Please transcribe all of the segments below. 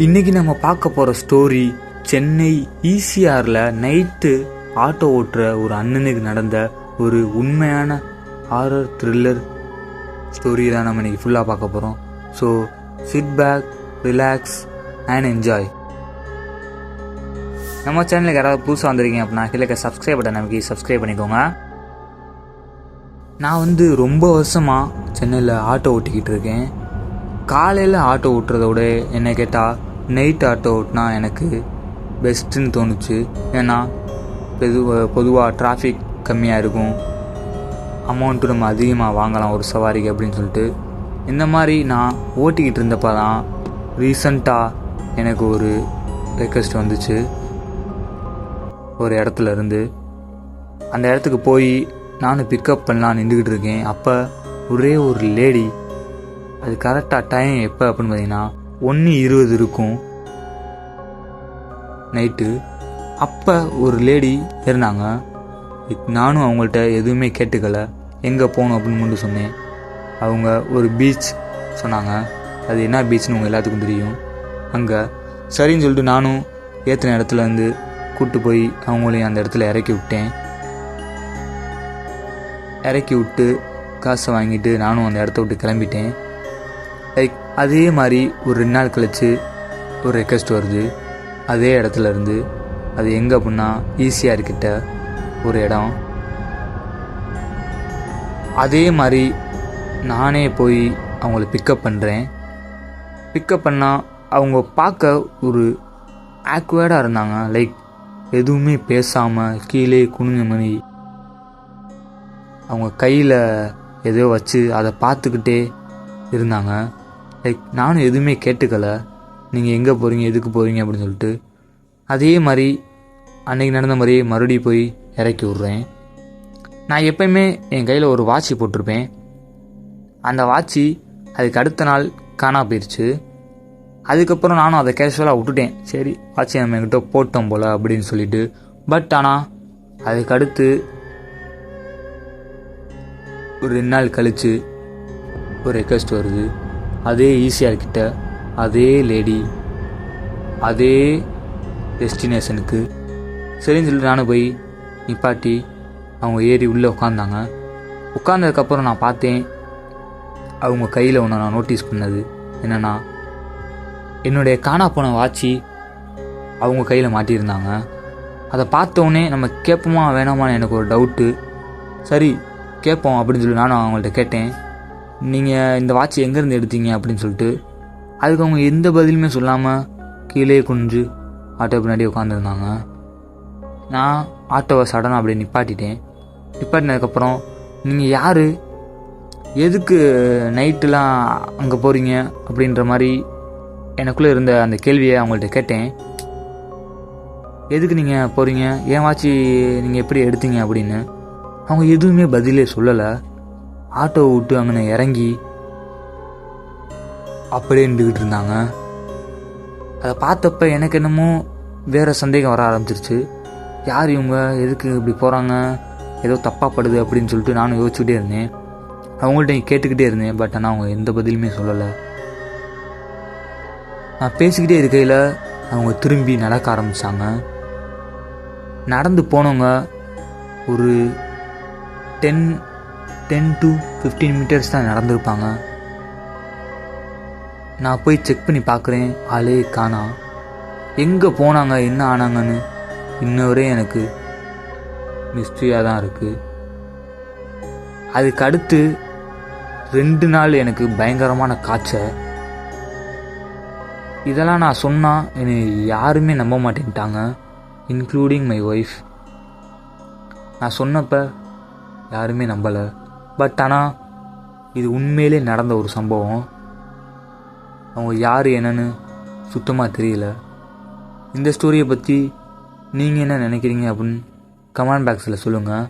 இன்றைக்கி நம்ம பார்க்க போகிற ஸ்டோரி சென்னை ஈசிஆரில் நைட்டு ஆட்டோ ஓட்டுற ஒரு அண்ணனுக்கு நடந்த ஒரு உண்மையான ஹாரர் த்ரில்லர் ஸ்டோரி தான் நம்ம இன்றைக்கி ஃபுல்லாக பார்க்க போகிறோம். So sit back, relax and enjoy. நம்ம சேனலுக்கு யாராவது புதுசாக வந்திருக்கீங்க அப்படின்னா கீழே சப்ஸ்கிரைப் பட்டன் நமக்கு சப்ஸ்கிரைப் பண்ணிக்கோங்க. நான் ரொம்ப வருஷமாக சென்னையில் ஆட்டோ ஓட்டிக்கிட்டு இருக்கேன். காலையில் ஆட்டோ ஓட்டுறத விட என்னை கேட்டால் நைட் ஆட்டோ ஓட்டினா எனக்கு பெஸ்ட்டுன்னு தோணுச்சு. ஏன்னா பொதுவாக டிராஃபிக் கம்மியாக இருக்கும், அமௌண்ட்டு நம்ம அதிகமாக வாங்கலாம் ஒரு சவாரிக்கு அப்படின்னு சொல்லிட்டு. இந்த மாதிரி நான் ஓட்டிக்கிட்டு இருந்தப்போ தான் ரீசண்டாக எனக்கு ஒரு ரெக்வெஸ்ட் வந்துச்சு. ஒரு இடத்துல இருந்து அந்த இடத்துக்கு போய் நானும் பிக்கப் பண்ணலாம் நின்றுக்கிட்டு இருக்கேன். அப்போ ஒரே ஒரு லேடி, அது கரெக்டாக டைம் எப்போ அப்படின்னு பார்த்தீங்கன்னா 1:20 இருக்கும் நைட்டு. அப்போ ஒரு லேடி இருந்தாங்க. நானும் அவங்கள்ட்ட எதுவுமே கேட்டுக்கல, எங்கே போகணும் அப்படின்னு மட்டும் சொன்னேன். அவங்க ஒரு பீச் சொன்னாங்க. அது என்ன பீச்னு உங்கள் எல்லாத்துக்கும் தெரியும். அங்கே சரின்னு சொல்லிட்டு நானும் ஏற்றின இடத்துலேருந்து கூப்பிட்டு போய் அவங்களையும் அந்த இடத்துல இறக்கி விட்டேன். இறக்கி விட்டு காசை வாங்கிட்டு நானும் அந்த இடத்த விட்டு கிளம்பிட்டேன். அதே மாதிரி ஒரு 2 நாள் கழித்து ஒரு ரெக்வெஸ்ட் வருது அதே இடத்துல இருந்து. அது எங்கே அப்படின்னா ஈசிஆர் கிட்ட ஒரு இடம். அதே மாதிரி நானே போய் அவங்கள பிக்கப் பண்ணுறேன். பிக்கப் பண்ணால் அவங்க பார்க்க ஒரு ஆக்வேர்டாக இருந்தாங்க. எதுவுமே பேசாமல் கீழே குனிஞ்ச மாதிரி அவங்க கையில் ஏதோ வச்சு அதை பார்த்துக்கிட்டே இருந்தாங்க. நானும் எதுவுமே கேட்டுக்கல, நீங்கள் எங்கே போகிறீங்க எதுக்கு போகிறீங்க அப்படின்னு சொல்லிட்டு. அதே மாதிரி அன்றைக்கி நடந்த மாதிரியே மறுபடியும் போய் இறக்கி விட்றேன். நான் எப்போயுமே என் கையில் ஒரு வாட்சி போட்டிருப்பேன். அந்த வாட்சி அதுக்கு அடுத்த நாள் காணா போயிடுச்சு. அதுக்கப்புறம் நானும் அதை கேஷுவலாக விட்டுட்டேன். சரி, வாட்சி நம்ம என்கிட்ட போட்டோம் போல் அப்படின்னு சொல்லிட்டு. பட் ஆனால் அதுக்கு அடுத்து ஒரு 2 நாள் கழித்து ஒரு ரெக்வெஸ்ட் வருது. அதே ஈசிஆர் கிட்ட அதே லேடி அதே டெஸ்டினேஷனுக்கு. சரின்னு சொல்லிட்டு நானும் போய் நிப்பாட்டி அவங்க ஏறி உள்ளே உட்காந்தாங்க. உட்காந்ததுக்கப்புறம் நான் பார்த்தேன், அவங்க கையில் ஒன்று நான் நோட்டீஸ் பண்ணது என்னென்னா, என்னுடைய காணா போன வாட்சி அவங்க கையில் மாட்டியிருந்தாங்க. அதை பார்த்தோன்னே நம்ம கேட்போமா வேணாமான்னு எனக்கு ஒரு டவுட்டு. சரி கேட்போம் அப்படின்னு சொல்லி நானும் அவங்கள்ட்ட கேட்டேன், நீங்கள் இந்த வாட்சி எங்கேருந்து எடுத்தீங்க அப்படின்னு சொல்லிட்டு. அதுக்கு அவங்க எந்த பதிலுமே சொல்லாமல் கீழே குனிஞ்சு ஆட்டோ பின்னாடி உட்காந்துருந்தாங்க. நான் ஆட்டோவை சடனாக அப்படியே நிப்பாட்டிட்டேன். நிப்பாட்டினதுக்கப்புறம், நீங்கள் யார், எதுக்கு நைட்டுலாம் அங்கே போகிறீங்க அப்படின்ற மாதிரி எனக்குள்ளே இருந்த அந்த கேள்வியை அவங்கள்ட்ட கேட்டேன். எதுக்கு நீங்கள் போகிறீங்க, ஏன் வாட்சி நீங்கள் எப்படி எடுத்தீங்க அப்படின்னு. அவங்க எதுவுமே பதிலே சொல்லலை. ஆட்டோவை விட்டு அங்கே இறங்கி அப்படியே நின்றுக்கிட்டு இருந்தாங்க. அதை பார்த்தப்ப எனக்கு என்னமோ வேறு சந்தேகம் வர ஆரம்பிச்சிருச்சு. யார் இவங்க, எதுக்கு இப்படி போகிறாங்க, ஏதோ தப்பாக படுது அப்படின்னு சொல்லிட்டு நானும் யோசிச்சுக்கிட்டே இருந்தேன். அவங்கள்ட்ட கேட்டுக்கிட்டே இருந்தேன். பட் ஆனால் அவங்க எந்த பதிலுமே சொல்லலை. நான் பேசிக்கிட்டே இருக்கையில் அவங்க திரும்பி நடக்க ஆரம்பித்தாங்க. நடந்து போனவங்க ஒரு 10 to 15 மீட்டர்ஸ் தான் நடந்திருப்பாங்க. நான் போய் செக் பண்ணி பார்க்குறேன், ஆளே காணா. எங்கே போனாங்க, என்ன ஆனாங்கன்னு இன்னொரே எனக்கு மிஸ்ட்ரியாக தான் இருக்குது. அதுக்கு அடுத்து 2 நாள் எனக்கு பயங்கரமான காய்ச்சல். இதெல்லாம் நான் சொன்னால் என்னை யாருமே நம்ப மாட்டேன்ட்டாங்க, இன்க்ளூடிங் மை ஒய்ஃப். நான் சொன்னப்போ யாருமே நம்பலை. பட் ஆனால் இது உண்மையிலே நடந்த ஒரு சம்பவம். அவங்க யார் என்னன்னு சுத்தமாக தெரியல. இந்த ஸ்டோரியை பற்றி நீங்கள் என்ன நினைக்கிறீங்க அப்படின்னு கமெண்ட் பாக்ஸில் சொல்லுங்கள்.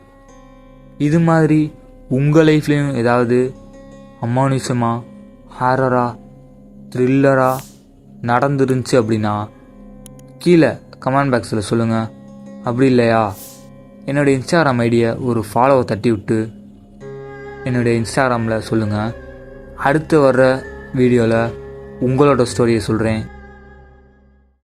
இது மாதிரி உங்கள் லைஃப்லேயும் ஏதாவது அமானுஷமாக, ஹாரராக, த்ரில்லராக நடந்துருந்துச்சு அப்படின்னா கீழே கமெண்ட் பாக்ஸில் சொல்லுங்கள். அப்படி இல்லையா, என்னோடய இன்ஸ்டாகிராம் ஐடியை ஒரு ஃபாலோவை தட்டி விட்டு என்னுடைய இன்ஸ்டாகிராமில் சொல்லுங்கள். அடுத்து வர்ற வீடியோவில் உங்களோட ஸ்டோரியை சொல்கிறேன்.